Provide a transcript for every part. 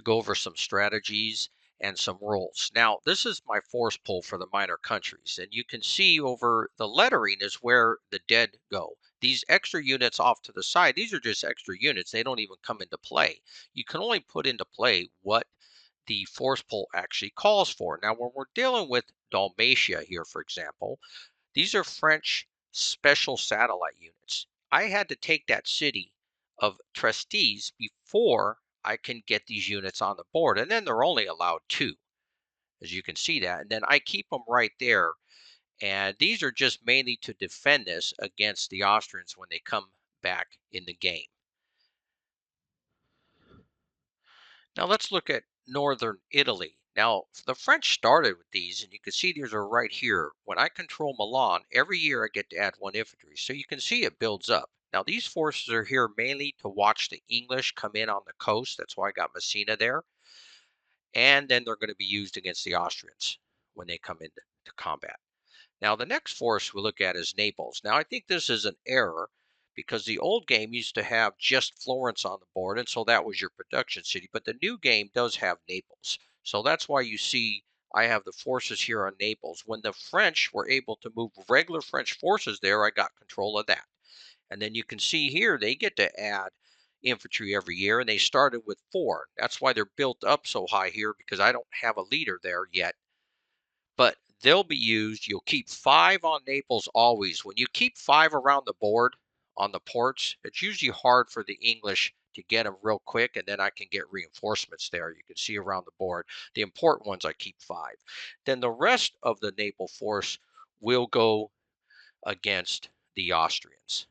go over some strategies and some rules. Now, this is my force pull for the minor countries, and you can see over the lettering is where the dead go. These extra units off to the side, these are just extra units. They don't even come into play. You can only put into play what the force pull actually calls for. Now, when we're dealing with Dalmatia here, for example, these are French special satellite units. I had to take that city of Tresties before I can get these units on the board. And then they're only allowed two, as you can see that. And then I keep them right there. And these are just mainly to defend this against the Austrians when they come back in the game. Now let's look at northern Italy. Now, the French started with these, and you can see these are right here. When I control Milan, every year I get to add one infantry. So you can see it builds up. Now, these forces are here mainly to watch the English come in on the coast. That's why I got Messina there. And then they're going to be used against the Austrians when they come into combat. Now, the next force we look at is Naples. Now, I think this is an error because the old game used to have just Florence on the board, and so that was your production city. But the new game does have Naples. So that's why you see I have the forces here on Naples. When the French were able to move regular French forces there, I got control of that. And then you can see here they get to add infantry every year, and they started with 4. That's why they're built up so high here because I don't have a leader there yet, but they'll be used. You'll keep 5 on Naples always. When you keep 5 around the board on the ports, it's usually hard for the English to get them real quick, and then I can get reinforcements there. You can see around the board. The important ones I keep 5. Then the rest of the naval force will go against the Austrians.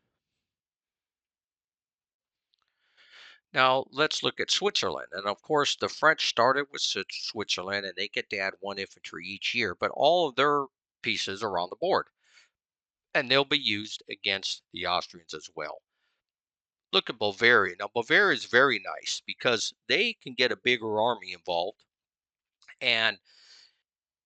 Now let's look at Switzerland. And of course, the French started with Switzerland, and they get to add 1 infantry each year, but all of their pieces are on the board, and they'll be used against the Austrians as well. Look at Bavaria. Now, Bavaria is very nice because they can get a bigger army involved, and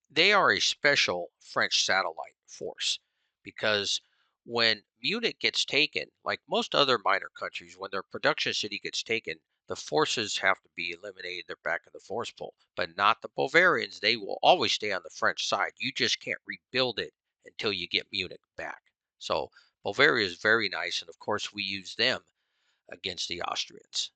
they are a special French satellite force because when Munich gets taken, like most other minor countries, when their production city gets taken, the forces have to be eliminated. They're back in the force pool, but not the Bavarians. They will always stay on the French side. You just can't rebuild it until you get Munich back. So Bavaria is very nice, and of course we use them against the Austrians.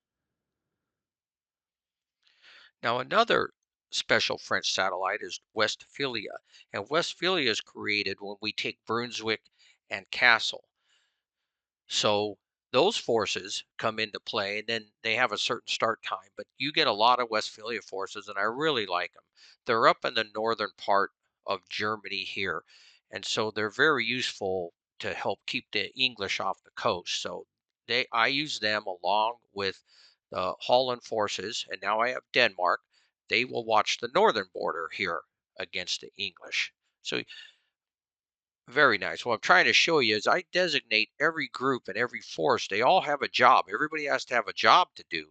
Now, another special French satellite is Westphalia, and Westphalia is created when we take Brunswick and Kassel. So those forces come into play, and then they have a certain start time, but you get a lot of Westphalia forces, and I really like them. They're up in the northern part of Germany here, and so they're very useful to help keep the English off the coast. So I use them along with the Holland forces, and now I have Denmark. They will watch the northern border here against the English. So very nice. What I'm trying to show you is I designate every group and every force. They all have a job. Everybody has to have a job to do.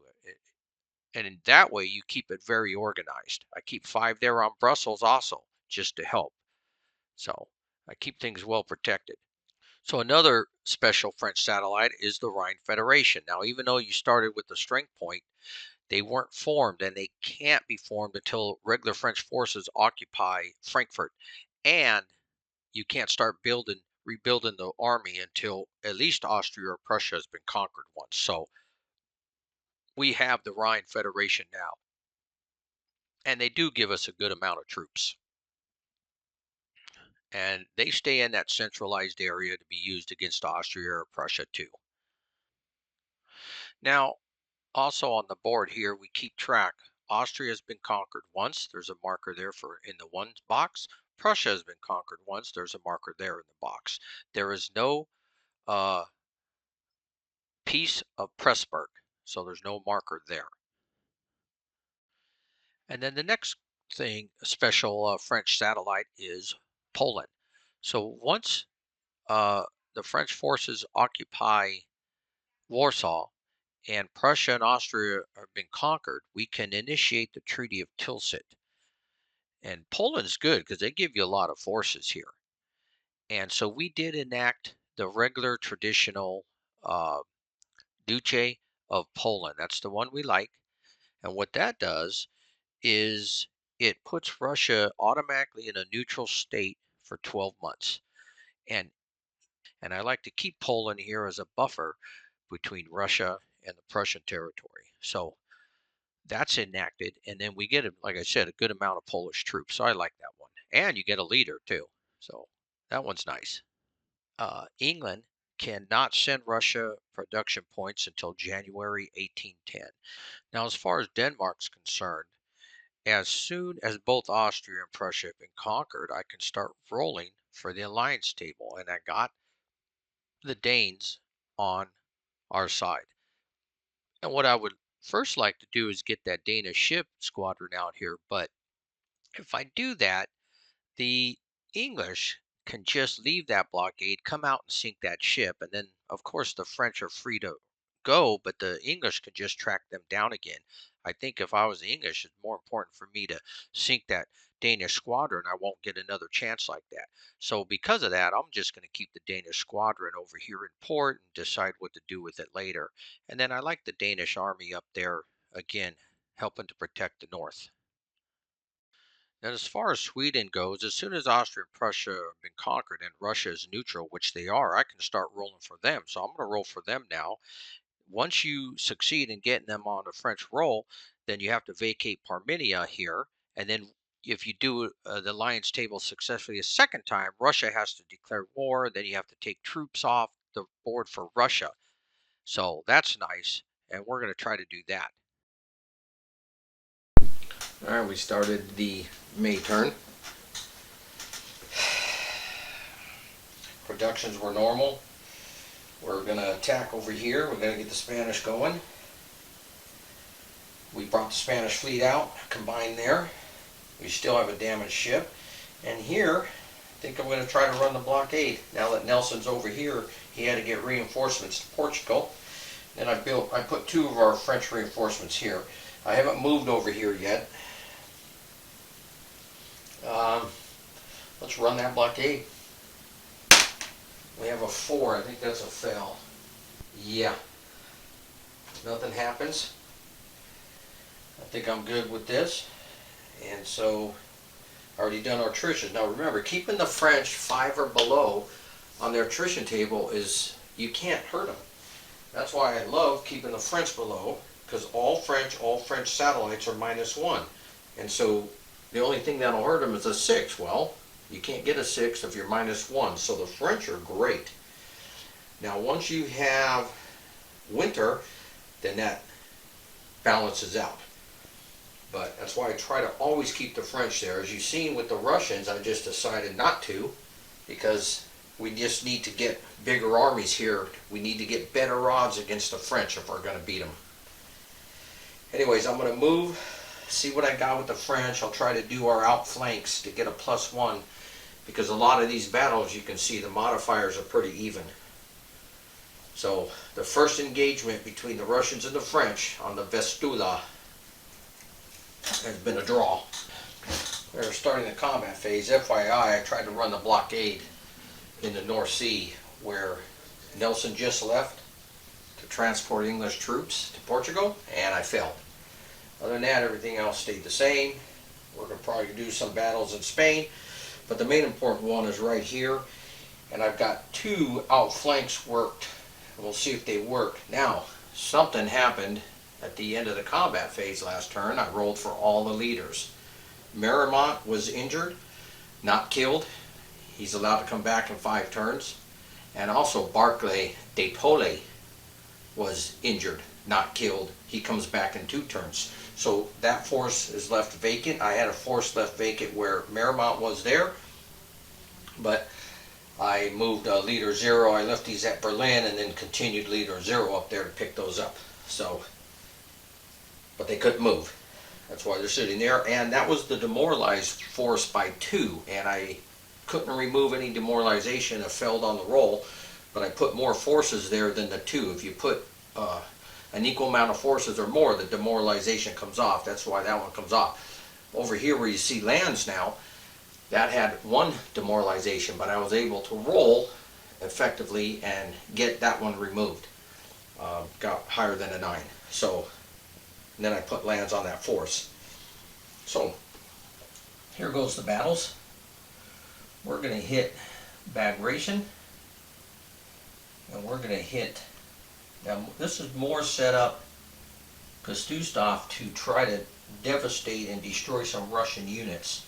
And in that way, you keep it very organized. I keep 5 there on Brussels also, just to help. So I keep things well protected. So another special French satellite is the Rhine Federation. Now, even though you started with the strength point, they weren't formed, and they can't be formed until regular French forces occupy Frankfurt. And you can't start rebuilding the army until at least Austria or Prussia has been conquered once. So we have the Rhine Federation now, and they do give us a good amount of troops. And they stay in that centralized area to be used against Austria or Prussia too. Now, also on the board here, we keep track. Austria has been conquered once. There's a marker there for in the one box. Prussia has been conquered once. There's a marker there in the box. There is no uh, Peace of Pressburg, so there's no marker there. And then the next thing, a special French satellite, is Poland. So once the French forces occupy Warsaw and Prussia and Austria have been conquered, we can initiate the Treaty of Tilsit. And Poland's good because they give you a lot of forces here. And so we did enact the regular traditional uh, Duce of Poland. That's the one we like. And what that does is it puts Russia automatically in a neutral state for 12 months. And and I like to keep Poland here as a buffer between Russia and the Prussian territory. So that's enacted, and then we get, like I said, a good amount of Polish troops. So I like that one, and you get a leader too. So that one's nice. England cannot send Russia production points until January 1810. Now, as far as Denmark's concerned, as soon as both Austria and Prussia have been conquered, I can start rolling for the alliance table, and I got the Danes on our side. And what I would first like to do is get that Danish ship squadron out here, but if I do that, the English can just leave that blockade, come out and sink that ship, and then, of course, the French are free to go, but the English can just track them down again. I think if I was the English, it's more important for me to sink that Danish squadron. I won't get another chance like that. So because of that, I'm just going to keep the Danish squadron over here in port and decide what to do with it later. And then I like the Danish army up there again, helping to protect the north. And as far as Sweden goes, as soon as Austria and Prussia have been conquered and Russia is neutral, which they are, I can start rolling for them. So I'm going to roll for them now. Once you succeed in getting them on a French roll, then you have to vacate Parminia here. And then if you do the alliance table successfully a second time, Russia has to declare war. Then you have to take troops off the board for Russia. So that's nice. And we're going to try to do that. All right, we started the May turn. Productions were normal. We're going to attack over here. We're going to get the Spanish going. We brought the Spanish fleet out, combined there. We still have a damaged ship. And here, I think I'm going to try to run the blockade. Now that Nelson's over here, he had to get reinforcements to Portugal. Then I put 2 of our French reinforcements here. I haven't moved over here yet. Let's run that blockade. We have a 4. I think that's a fail. Yeah. Nothing happens. I think I'm good with this. And so, already done our attrition. Now remember, keeping the French 5 or below on their attrition table is, you can't hurt them. That's why I love keeping the French below, because all French satellites are -1. And so, the only thing that'll hurt them is a 6. Well, you can't get a 6 if you're -1. So the French are great. Now once you have winter, then that balances out. But that's why I try to always keep the French there. As you've seen with the Russians, I just decided not to, because we just need to get bigger armies here. We need to get better odds against the French if we're going to beat them. Anyways, I'm going to move, see what I got with the French. I'll try to do our outflanks to get a +1, because a lot of these battles, you can see the modifiers are pretty even. So the first engagement between the Russians and the French on the Vistula has been a draw. We're starting the combat phase. FYI, I tried to run the blockade in the North Sea, where Nelson just left to transport English troops to Portugal, and I failed. Other than that, everything else stayed the same. We're going to probably do some battles in Spain, but the main important one is right here, and I've got 2 outflanks worked. We'll see if they work. Now, something happened at the end of the combat phase last turn. I rolled for all the leaders. Marymont was injured, not killed. He's allowed to come back in 5 turns. And also Barclay de Tolly was injured, not killed. He comes back in 2 turns. So that force is left vacant. I had a force left vacant where Marymont was there, but I moved leader 0. I left these at Berlin and then continued leader 0 up there to pick those up. So, but they couldn't move. That's why they're sitting there. And that was the demoralized force by 2. And I couldn't remove any demoralization. It failed on the roll. But I put more forces there than the 2. If you put an equal amount of forces or more, the demoralization comes off. That's why that one comes off. Over here where you see lands now, that had 1 demoralization, but I was able to roll effectively and get that one removed. Got higher than a 9. So and then I put lands on that force. So here goes the battles. We're going to hit Bagration, and we're going to hit, now this is more set up Kostustov to try to devastate and destroy some Russian units.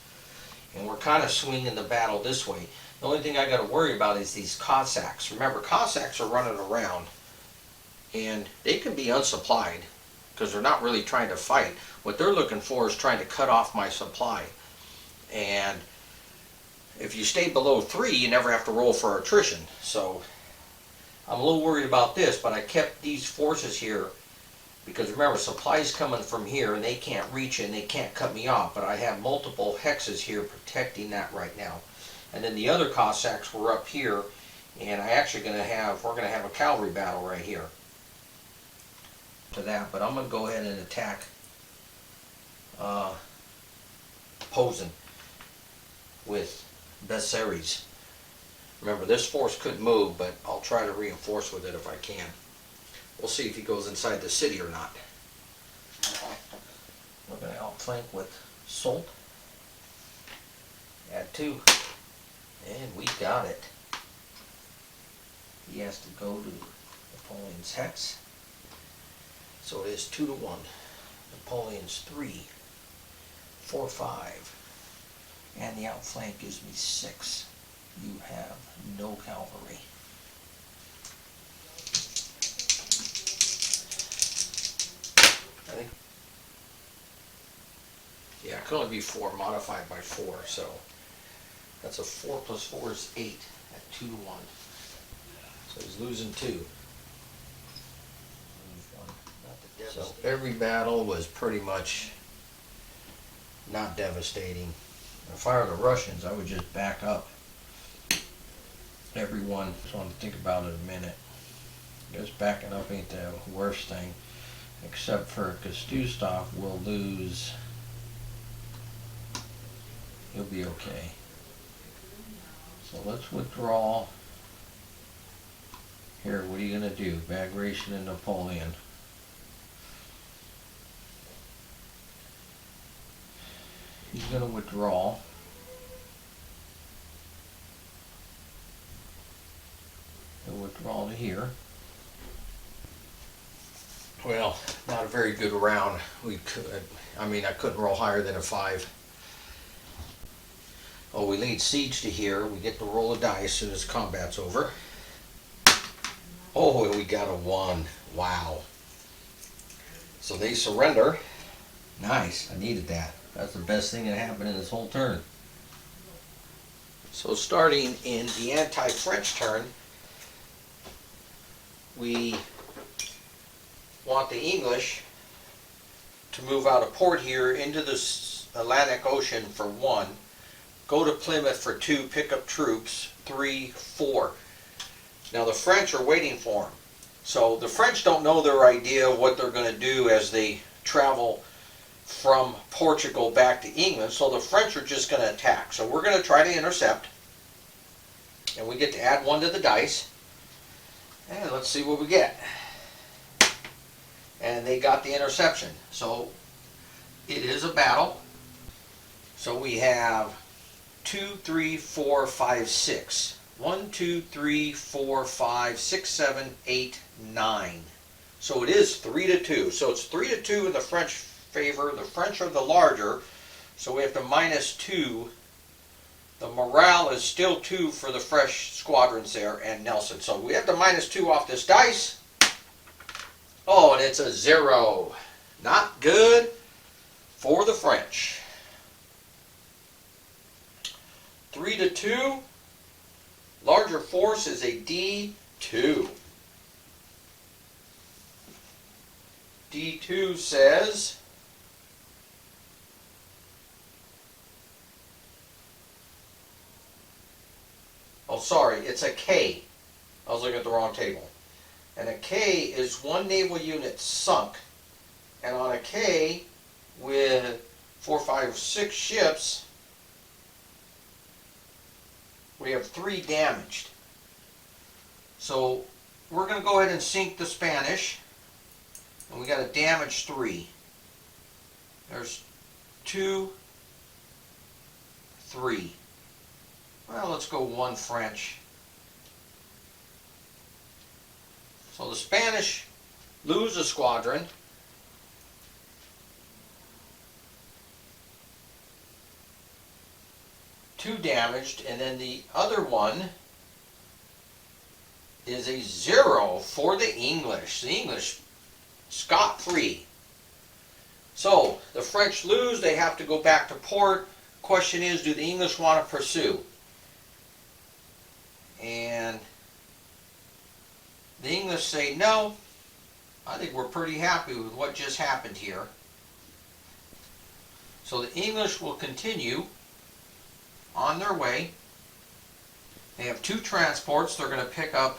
And we're kind of swinging the battle this way. The only thing I got to worry about is these Cossacks. Remember, Cossacks are running around, and they can be unsupplied because they're not really trying to fight. What they're looking for is trying to cut off my supply. And if you stay below 3, you never have to roll for attrition. So I'm a little worried about this, but I kept these forces here because remember, supplies coming from here and they can't reach it and they can't cut me off. But I have multiple hexes here protecting that right now. And then the other Cossacks were up here, and we're going to have a cavalry battle right here to that. But I'm going to go ahead and attack Posen with Bessaries. Remember, this force could move, but I'll try to reinforce with it if I can. We'll see if he goes inside the city or not. We're going to outflank with Solt. Add 2. And we got it. He has to go to Napoleon's hex. So it is 2-1. Napoleon's 3, 4, 5. And the outflank gives me 6. You have no cavalry. I think, yeah, it can only be 4 modified by 4, so that's a 4 plus 4 is 8 at 2-1. So he's losing 2. So every battle was pretty much not devastating. If I were the Russians, I would just back up. Everyone, just want to think about it a minute. Just backing up ain't the worst thing, except for Kostustov will lose. He'll be okay. So let's withdraw. Here, what are you going to do? Bagration and Napoleon. He's going to withdraw. He'll withdraw to here. Well, not a very good round. I couldn't roll higher than a 5. Oh, we laid siege to here. We get to roll a die as soon as combat's over. Oh, and we got a 1. Wow. So they surrender. Nice. I needed that. That's the best thing that happened in this whole turn. So starting in the anti-French turn, we want the English to move out of port here into the Atlantic Ocean for 1, go to Plymouth for 2, pick up troops, 3, 4. Now the French are waiting for them. So the French don't know their idea of what they're going to do as they travel from Portugal back to England, so the French are just going to attack. So we're going to try to intercept, and we get to add 1 to the dice, and let's see what we get. And they got the interception, so it is a battle. So we have 2, 3, 4, 5, 6. 1, 2, 3, 4, 5, 6, 7, 8, 9. So it is 3-2. So it's 3-2 in the French favor. The French are the larger, so we have to -2. The morale is still 2 for the fresh squadrons there and Nelson. So we have to -2 off this dice. Oh, and it's a 0. Not good for the French. 3-2. Larger force is a D2. D2 says oh, sorry, it's a K. I was looking at the wrong table. And a K is 1 naval unit sunk. And on a K with 4, 5, 6 ships, we have 3 damaged. So we're going to go ahead and sink the Spanish. And we got a damage 3. There's 2, 3. Well, let's go 1 French. So the Spanish lose a squadron. Two damaged, and then the other one is a 0 for the English. The English scot-free. So the French lose, they have to go back to port. Question is, do the English want to pursue? And the English say, no, I think we're pretty happy with what just happened here. So the English will continue on their way. They have 2 transports. They're going to pick up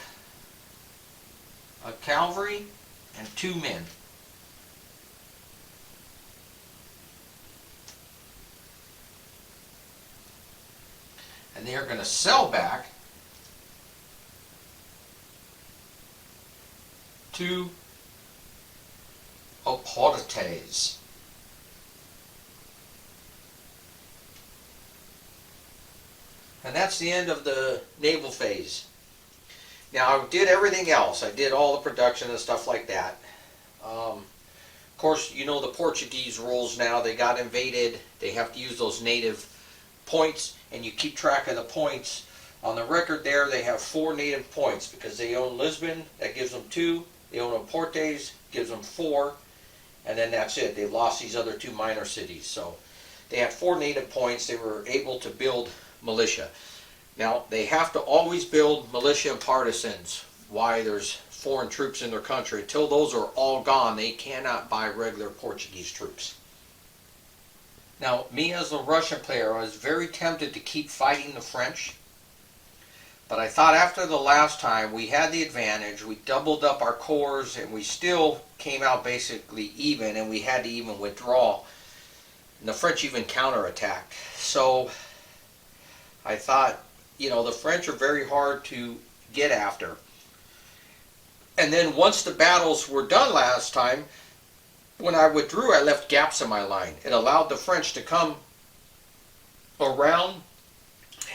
a cavalry and 2 men. And they are going to sail back to Oportes. And that's the end of the naval phase. Now, I did everything else. I did all the production and stuff like that. Of course, you know the Portuguese rules now. They got invaded. They have to use those native points, and you keep track of the points. On the record there, they have 4 native points because they own Lisbon. That gives them 2. They own Oportes. Gives them 4. And then that's it. They lost these other 2 minor cities. So they had 4 native points. They were able to build militia. Now, they have to always build militia and partisans. Why? There's foreign troops in their country. Until those are all gone, they cannot buy regular Portuguese troops. Now, me as a Russian player, I was very tempted to keep fighting the French. But I thought after the last time, we had the advantage. We doubled up our corps, and we still came out basically even, and we had to even withdraw. And the French even counterattacked. So I thought, you know, the French are very hard to get after. And then once the battles were done last time, when I withdrew, I left gaps in my line. It allowed the French to come around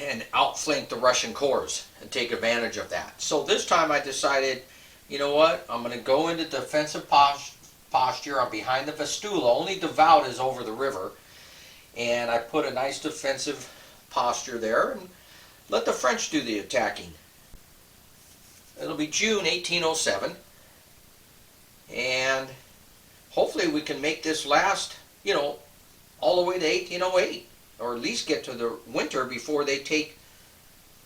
and outflank the Russian corps and take advantage of that. So this time I decided, you know what, I'm going to go into defensive posture. I'm behind the Vistula. Only the Vaud is over the river. And I put a nice defensive posture there and let the French do the attacking. It'll be June 1807. And hopefully we can make this last, you know, all the way to 1808. Or at least get to the winter before they take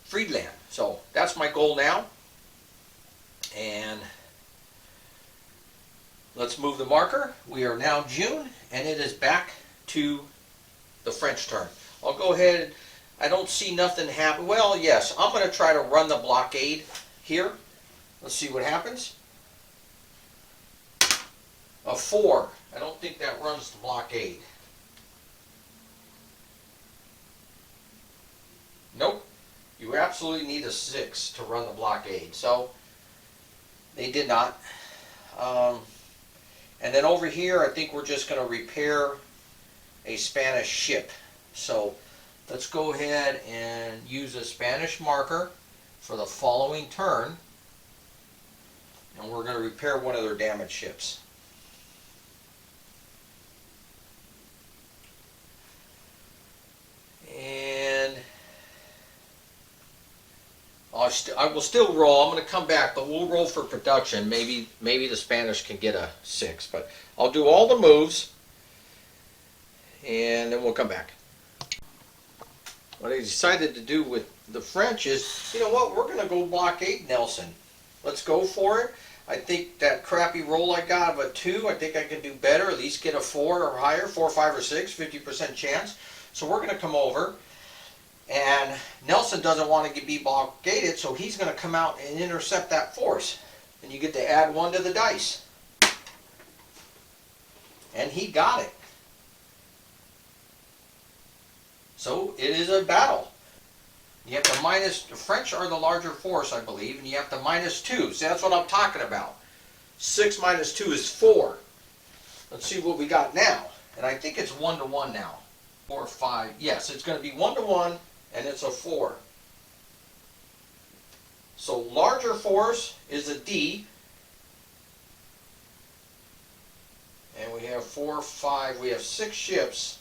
Friedland. So that's my goal now. And let's move the marker. We are now June, and it is back to the French turn. I'll go ahead. I don't see nothing happen. Well, yes, I'm going to try to run the blockade here. Let's see what happens. A 4. I don't think that runs the blockade. Nope. You absolutely need a 6 to run the blockade. So they did not. And then over here, I think we're just going to repair a Spanish ship. So let's go ahead and use a Spanish marker for the following turn. And we're going to repair one of their damaged ships. And I will still roll. I'm going to come back, but we'll roll for production. Maybe the Spanish can get a 6. But I'll do all the moves, and then we'll come back. What I decided to do with the French is, you know what, we're going to go blockade Nelson. Let's go for it. I think that crappy roll I got of a 2, I think I can do better, at least get a 4 or higher, 4, 5, or 6, 50% chance. So we're going to come over, and Nelson doesn't want to be blockaded, so he's going to come out and intercept that force. And you get to add 1 to the dice. And he got it. So it is a battle. You have to minus, the French are the larger force, I believe, and you have to minus 2. See, that's what I'm talking about. 6 minus 2 is 4. Let's see what we got now. And I think it's 1-to-1 now. 4, 5. Yes, it's going to be 1-to-1, and it's a 4. So larger force is a D. And we have 4, 5. We have 6 ships.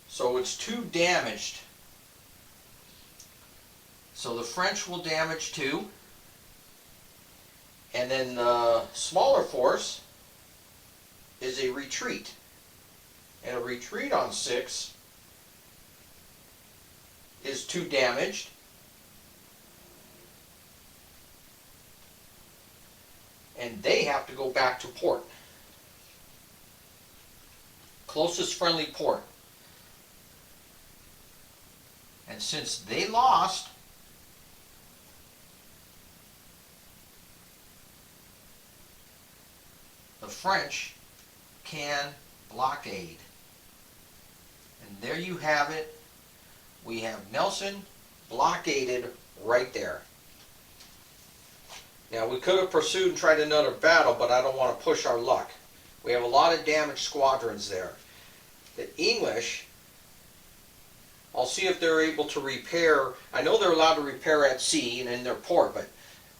So it's 2 damaged. So the French will damage 2. And then the smaller force is a retreat. And a retreat on 6 is 2 damaged. And they have to go back to port. Closest friendly port. And since they lost, the French can blockade. And there you have it. We have Nelson blockaded right there. Now we could have pursued and tried another battle, but I don't want to push our luck. We have a lot of damaged squadrons there. The English, I'll see if they're able to repair. I know they're allowed to repair at sea and in their port, but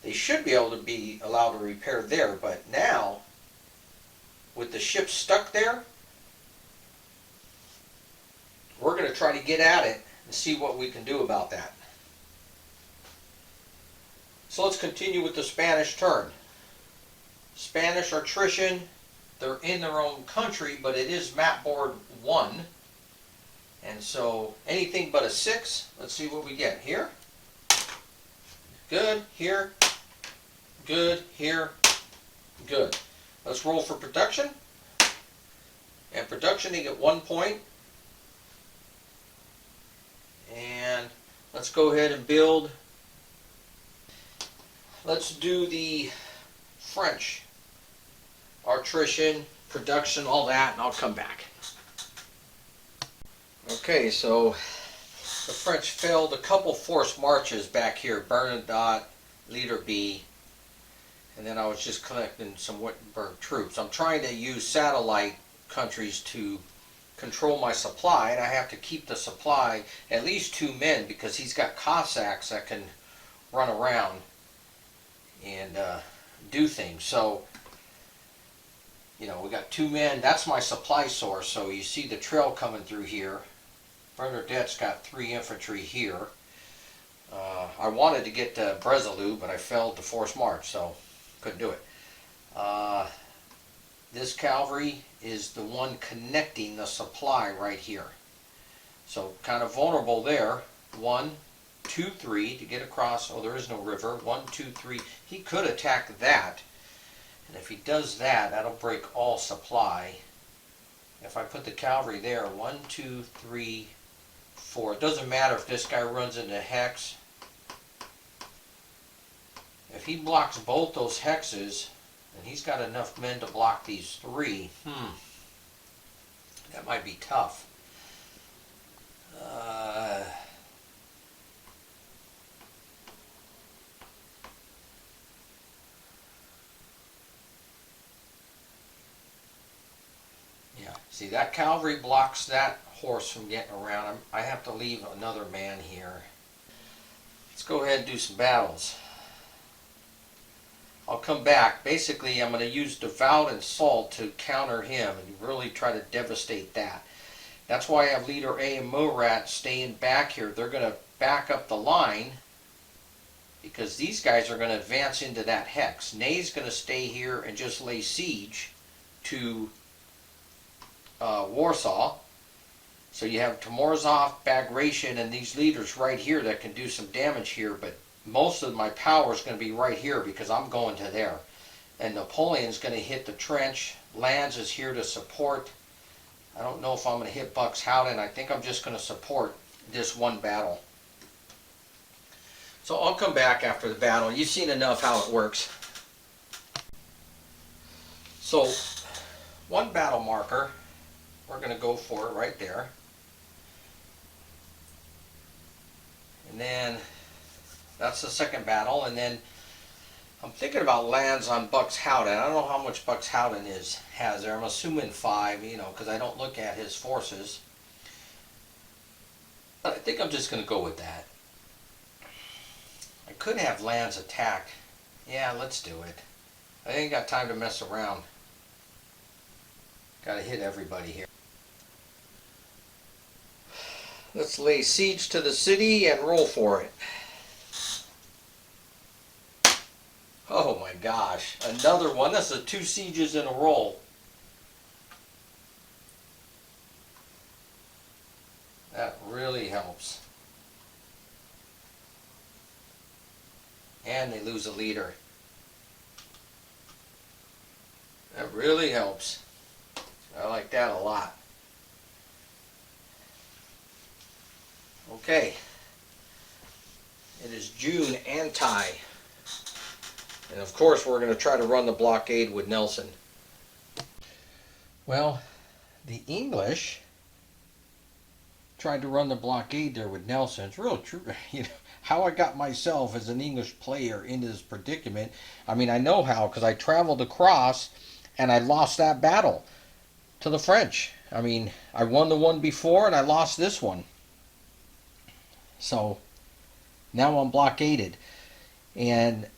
they should be able to be allowed to repair there. But now, with the ship stuck there, we're going to try to get at it and see what we can do about that. So let's continue with the Spanish turn. Spanish attrition, they're in their own country, but it is map board 1. And so anything but a 6, let's see what we get here. Good, here, good, here, good. Let's roll for production. And production, you get 1 point. And let's go ahead and build. Let's do the French. Attrition, production, all that, and I'll come back. Okay, so the French failed a couple forced marches back here, Bernadotte, Leader B, and then I was just collecting some Wittenberg troops. I'm trying to use satellite countries to control my supply, and I have to keep the supply at least 2 men because he's got Cossacks that can run around and do things. So, you know, we got 2 men. That's my supply source. So you see the trail coming through here. Bernadette's got 3 infantry here. I wanted to get to Bresalou, but I failed to force march, so couldn't do it. This cavalry is the one connecting the supply right here. So kind of vulnerable there. 1, 2, 3 to get across. Oh, there is no river. 1, 2, 3. He could attack that. And if he does that, that'll break all supply. If I put the cavalry there, 1, 2, 3, 4. It doesn't matter if this guy runs into hex. If he blocks both those hexes, and he's got enough men to block these 3, that might be tough. Yeah, see, that cavalry blocks that horse from getting around him. I have to leave another man here. Let's go ahead and do some battles. I'll come back. Basically, I'm going to use Devout and Salt to counter him and really try to devastate that. That's why I have Leader A and Murat staying back here. They're going to back up the line because these guys are going to advance into that hex. Ney's going to stay here and just lay siege to Warsaw. So you have Tomorzov, Bagration, and these leaders right here that can do some damage here, but most of my power is going to be right here because I'm going to there. And Napoleon's going to hit the trench. Lands is here to support. I don't know if I'm going to hit Buxhouden. I think I'm just going to support this one battle. So I'll come back after the battle. You've seen enough how it works. So one battle marker, we're going to go for it right there. And then that's the second battle, and then I'm thinking about lands on Buxhowden. I don't know how much Buxhowden has there. I'm assuming 5, because I don't look at his forces. But I think I'm just going to go with that. I could have lands attack. Yeah, let's do it. I ain't got time to mess around. Got to hit everybody here. Let's lay siege to the city and roll for it. Oh my gosh, another one. That's 2 sieges in a row. That really helps. And they lose a leader. That really helps. I like that a lot. Okay. It is June anti. And of course we're going to try to run the blockade with Nelson. Well, the English tried to run the blockade there with Nelson. It's real true. How I got myself as an English player into this predicament. I mean, I know how because I traveled across and I lost that battle to the French. I mean, I won the one before and I lost this one. So now I'm blockaded. And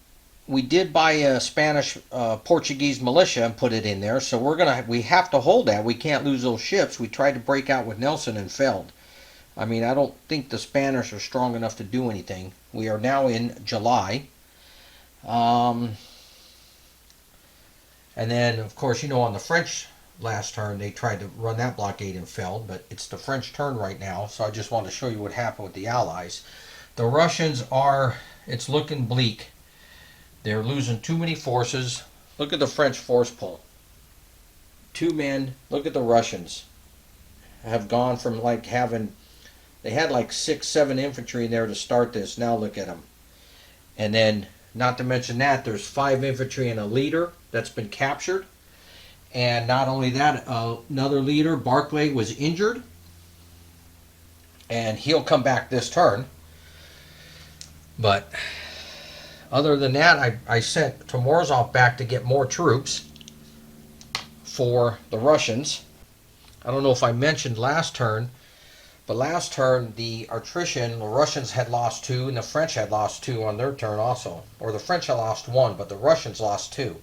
we did buy a Spanish Portuguese militia and put it in there. So we have to hold that. We can't lose those ships. We tried to break out with Nelson and failed. I mean, I don't think the Spanish are strong enough to do anything. We are now in July. And then, of course, on the French last turn, they tried to run that blockade and failed, but it's the French turn right now, so I just wanted to show you what happened with the Allies. The Russians it's looking bleak. They're losing too many forces. Look at the French force pull. 2 men. Look at the Russians. Have gone from they had 6-7 infantry in there to start this. Now look at them. And then, not to mention that, there's 5 infantry and a leader that's been captured. And not only that, another leader, Barclay, was injured. And he'll come back this turn. But other than that, I sent Tomorzov back to get more troops for the Russians. I don't know if I mentioned last turn, but last turn the attrition, the Russians had lost 2 and the French had lost 2 on their turn also. Or the French had lost 1, but the Russians lost 2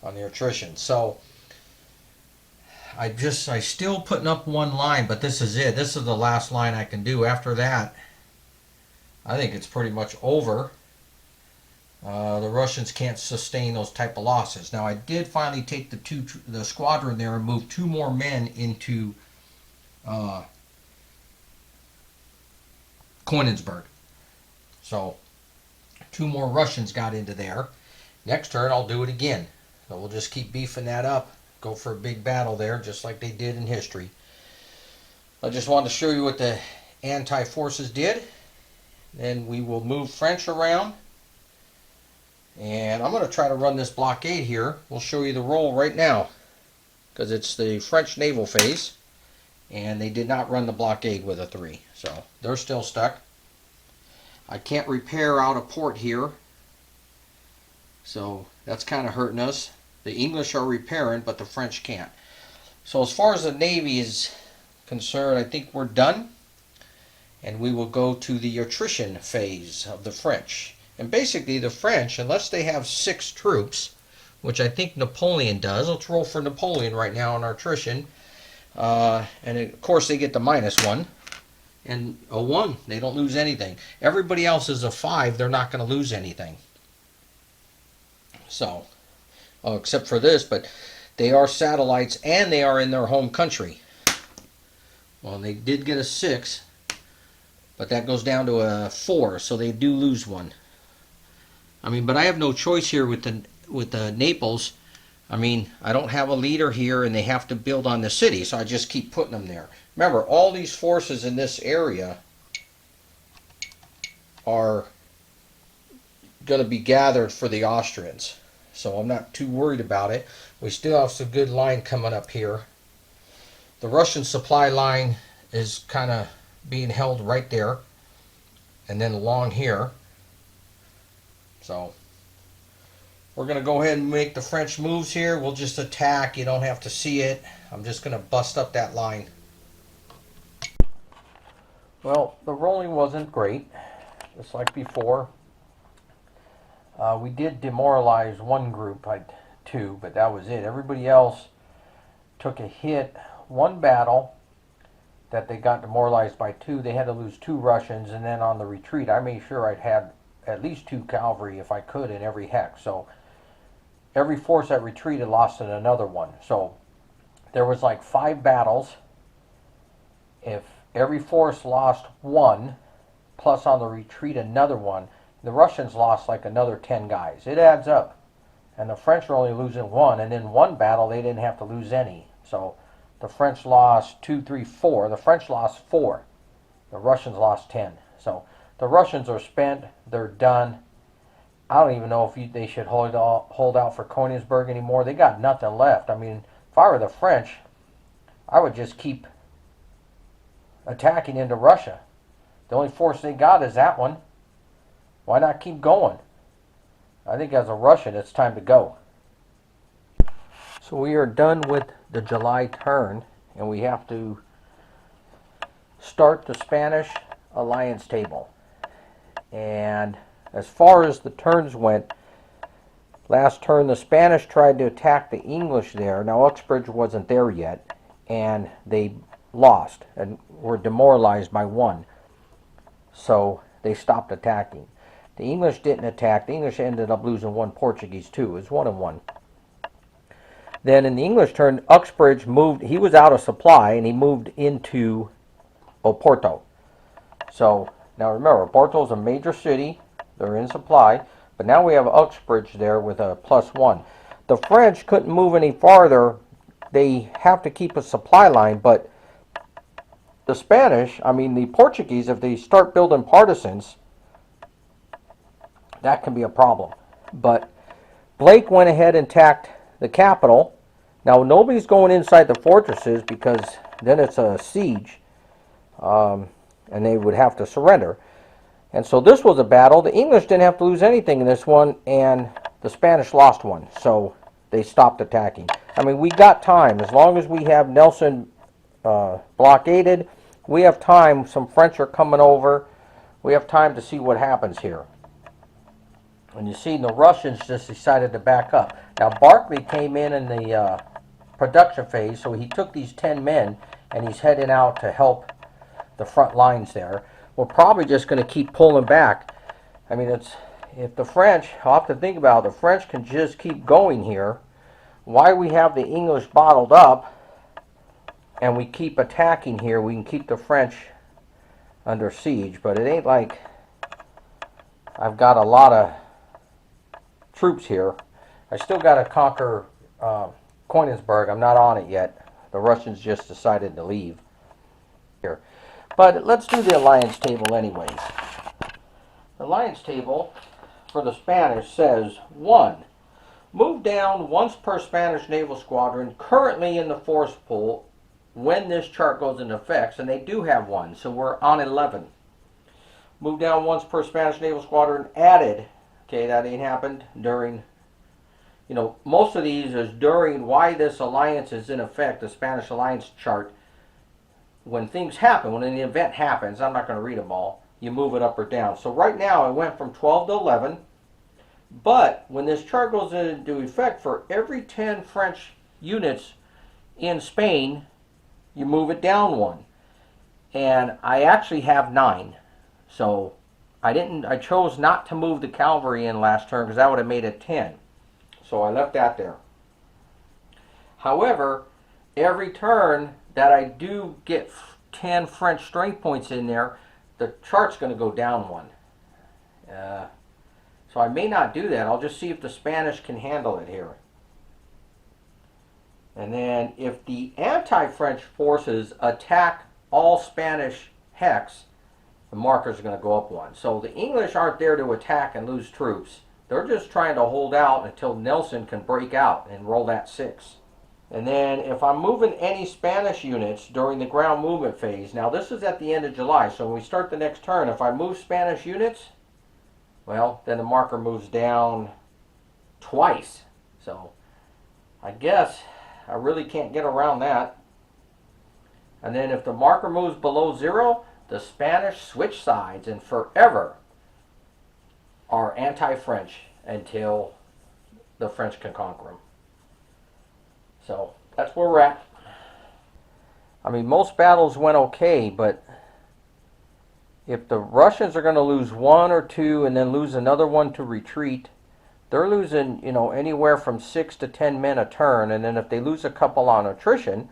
on the attrition. So I still putting up 1 line, but this is it. This is the last line I can do. After that, I think it's pretty much over. The Russians can't sustain those type of losses. Now I did finally take the squadron there and move 2 more men into Königsberg. So 2 more Russians got into there. Next turn I'll do it again. So we'll just keep beefing that up. Go for a big battle there, just like they did in history. I just wanted to show you what the anti-forces did. Then we will move French around. And I'm going to try to run this blockade here. We'll show you the roll right now. Because it's the French naval phase. And they did not run the blockade with a 3. So they're still stuck. I can't repair out a port here. So that's kind of hurting us. The English are repairing, but the French can't. So as far as the Navy is concerned, I think we're done. And we will go to the attrition phase of the French. And basically the French, unless they have 6 troops, which I think Napoleon does. Let's roll for Napoleon right now on our attrition. And of course they get the -1. And a 1, they don't lose anything. Everybody else is a 5, they're not going to lose anything. So, except for this, but they are satellites and they are in their home country. Well, they did get a 6, but that goes down to a 4, so they do lose 1. I mean, but I have no choice here with the Naples. I mean, I don't have a leader here and they have to build on the city, so I just keep putting them there. Remember, all these forces in this area are going to be gathered for the Austrians. So I'm not too worried about it. We still have some good line coming up here. The Russian supply line is kind of being held right there. And then along here. So We're going to go ahead and make the French moves here. We'll just attack. You don't have to see it. I'm just going to bust up that line. Well, the rolling wasn't great, just like before. We did demoralize one group, two, but that was it. Everybody else took a hit. One battle that they got demoralized by two. They had to lose 2 Russians, and then on the retreat, I made sure I'd had at least 2 cavalry if I could in every hex. So every force that retreated lost in another one. So there was like 5 battles. If every force lost 1, plus on the retreat another one, the Russians lost like another 10 guys. It adds up. And the French were only losing 1, and in one battle they didn't have to lose any. So the French lost 2, 3, 4. The French lost 4. The Russians lost 10. So the Russians are spent. They're done. I don't even know if they should hold out for Königsberg anymore. They got nothing left. I mean, if I were the French, I would just keep attacking into Russia. The only force they got is that one. Why not keep going? I think as a Russian, it's time to go. So we are done with the July turn, and we have to start the Spanish alliance table. And as far as the turns went, last turn the Spanish tried to attack the English there. Now Uxbridge wasn't there yet, and they lost and were demoralized by 1. So they stopped attacking. The English didn't attack. The English ended up losing 1 Portuguese too. It was 1-1. Then in the English turn, Uxbridge moved. He was out of supply, and he moved into Oporto. So now remember, Oporto is a major city. They're in supply. But now we have Uxbridge there with a +1. The French couldn't move any farther. They have to keep a supply line, but the Spanish, I mean the Portuguese, if they start building partisans, that can be a problem. But Blake went ahead and attacked the capital. Now nobody's going inside the fortresses because then it's a siege, and they would have to surrender. And so this was a battle. The English didn't have to lose anything in this one, and the Spanish lost 1. So they stopped attacking. I mean, we got time. As long as we have Nelson blockaded, we have time. Some French are coming over. We have time to see what happens here. And you see the Russians just decided to back up. Now Barclay came in the production phase, so he took these 10 men and he's heading out to help the front lines there. We're probably just going to keep pulling back. I mean, if the French, I'll have to think about it, the French can just keep going here. Why we have the English bottled up and we keep attacking here, we can keep the French under siege, but it ain't like I've got a lot of troops here. I still got to conquer Königsberg. I'm not on it yet. The Russians just decided to leave here. But let's do the alliance table anyways. The alliance table for the Spanish says 1. Move down once per Spanish naval squadron currently in the force pool when this chart goes into effect, and they do have 1, so we're on 11. Move down once per Spanish naval squadron added. Okay, that ain't happened during, most of these is during why this alliance is in effect, the Spanish alliance chart. When things happen, when an event happens, I'm not going to read them all, you move it up or down. So right now it went from 12 to 11, but when this chart goes into effect, for every 10 French units in Spain, you move it down 1. And I actually have 9. So I chose not to move the cavalry in last turn because that would have made it 10. So I left that there. However, every turn that I do get 10 French strength points in there, the chart's going to go down 1. So I may not do that. I'll just see if the Spanish can handle it here. And then if the anti-French forces attack all Spanish hex, the markers are going to go up 1. So the English aren't there to attack and lose troops. They're just trying to hold out until Nelson can break out and roll that 6. And then if I'm moving any Spanish units during the ground movement phase, now this is at the end of July, so when we start the next turn, if I move Spanish units, well, then the marker moves down twice. So I guess I really can't get around that. And then if the marker moves below 0, the Spanish switch sides and forever are anti-French until the French can conquer them. So that's where we're at. I mean, most battles went okay, but if the Russians are going to lose one or two and then lose another one to retreat, they're losing, anywhere from 6 to 10 men a turn. And then if they lose a couple on attrition,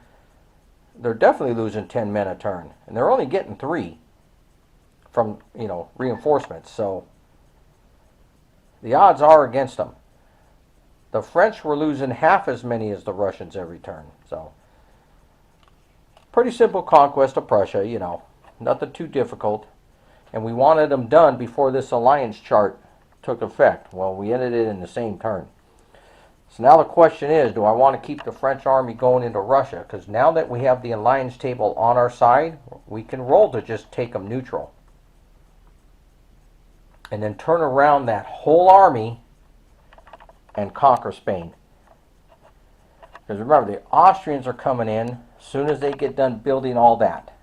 they're definitely losing 10 men a turn. And they're only getting 3 from, reinforcements. So the odds are against them. The French were losing half as many as the Russians every turn. So pretty simple conquest of Prussia, nothing too difficult. And we wanted them done before this alliance chart took effect. Well, we ended it in the same turn. So now the question is, do I want to keep the French army going into Russia? Because now that we have the alliance table on our side, we can roll to just take them neutral. And then turn around that whole army and conquer Spain. Because remember, the Austrians are coming in as soon as they get done building all that.